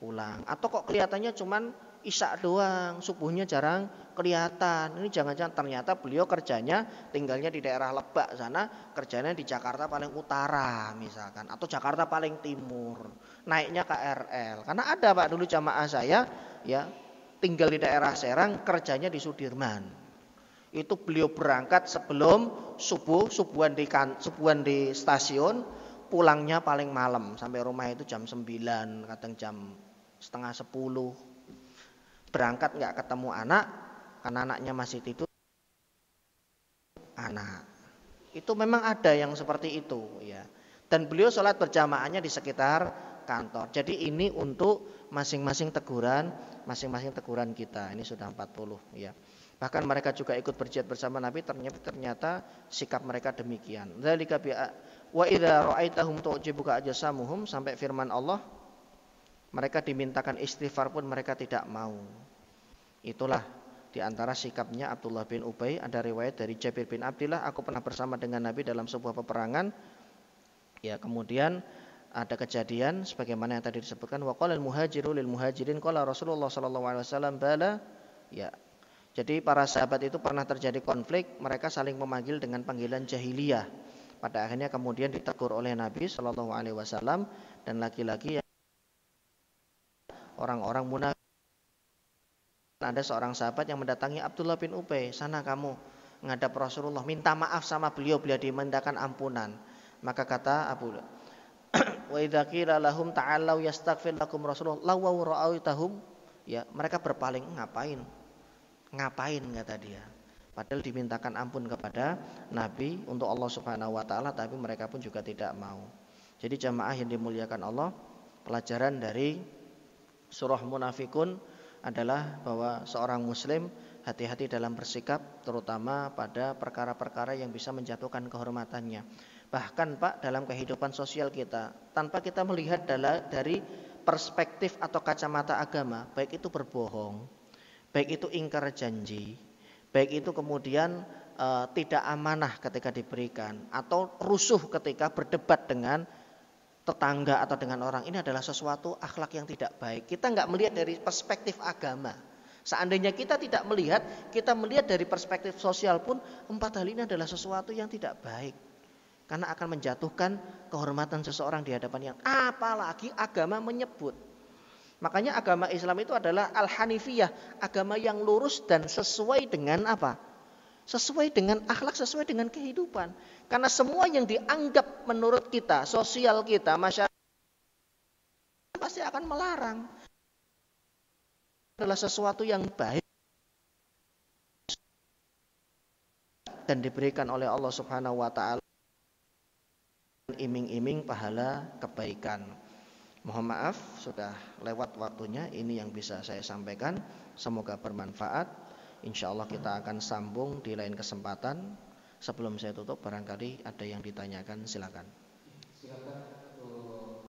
pulang. Atau kok kelihatannya cuman isya doang, subuhnya jarang kelihatan. Ini jangan-jangan ternyata beliau kerjanya tinggalnya di daerah Lebak sana, kerjanya di Jakarta paling utara misalkan, atau Jakarta paling timur, naiknya KRL. Karena ada Pak dulu jamaah saya, ya tinggal di daerah Serang, kerjanya di Sudirman. Itu beliau berangkat sebelum subuhan di stasiun, pulangnya paling malam, sampai rumah itu jam 9, kadang jam setengah 10. Berangkat nggak ketemu anak, karena anaknya masih tidur. Anak. Itu memang ada yang seperti itu, ya. Dan beliau sholat berjamaahnya di sekitar kantor. Jadi ini untuk masing-masing teguran kita. Ini sudah 40, ya. Bahkan mereka juga ikut berjihad bersama Nabi, ternyata sikap mereka demikian. Dzalika bi wa idza ra'aitahum tu'jibuka ajsamuhum, sampai firman Allah, mereka dimintakan istighfar pun mereka tidak mau. Itulah di antara sikapnya Abdullah bin Ubay. Ada riwayat dari Jabir bin Abdillah, aku pernah bersama dengan Nabi dalam sebuah peperangan. Ya, kemudian ada kejadian sebagaimana yang tadi disebutkan, wa qalal muhajiru lil muhajirin qala Rasulullah sallallahu alaihi wasallam bala. Ya. Jadi para sahabat itu pernah terjadi konflik, mereka saling memanggil dengan panggilan jahiliyah. Pada akhirnya kemudian ditegur oleh Nabi sallallahu alaihi wasallam, dan laki-laki yang orang-orang munafik. Ada seorang sahabat yang mendatangi Abdullah bin Ubay, sana kamu menghadap Rasulullah, minta maaf sama beliau dimintakan ampunan. Maka kata Abu wa idza qila lahum ta'alu yastaghfir lakum Rasulullah law ra'aitahum, ya mereka berpaling, ngapain kata dia. Padahal dimintakan ampun kepada Nabi untuk Allah Subhanahu wa taala, tapi mereka pun juga tidak mau. Jadi jamaah yang dimuliakan Allah, pelajaran dari surah Munafikun adalah bahwa seorang muslim hati-hati dalam bersikap, terutama pada perkara-perkara yang bisa menjatuhkan kehormatannya. Bahkan Pak, dalam kehidupan sosial kita, tanpa kita melihat dari perspektif atau kacamata agama, baik itu berbohong, baik itu ingkar janji, baik itu kemudian tidak amanah ketika diberikan, atau rusuh ketika berdebat dengan tetangga atau dengan orang, ini adalah sesuatu akhlak yang tidak baik. Kita nggak melihat dari perspektif agama. Seandainya kita tidak melihat, kita melihat dari perspektif sosial pun, 4 hal ini adalah sesuatu yang tidak baik. Karena akan menjatuhkan kehormatan seseorang di hadapan yang, apalagi agama menyebut. Makanya agama Islam itu adalah al-hanifiyah, agama yang lurus dan sesuai dengan apa? Sesuai dengan akhlak, sesuai dengan kehidupan. Karena semua yang dianggap menurut kita, sosial kita, masyarakat, pasti akan melarang. Adalah sesuatu yang baik dan diberikan oleh Allah Subhanahu wa taala, iming-iming pahala kebaikan. Mohon maaf sudah lewat waktunya. Ini yang bisa saya sampaikan. Semoga bermanfaat. Insyaallah kita akan sambung di lain kesempatan. Sebelum saya tutup, barangkali ada yang ditanyakan, silakan.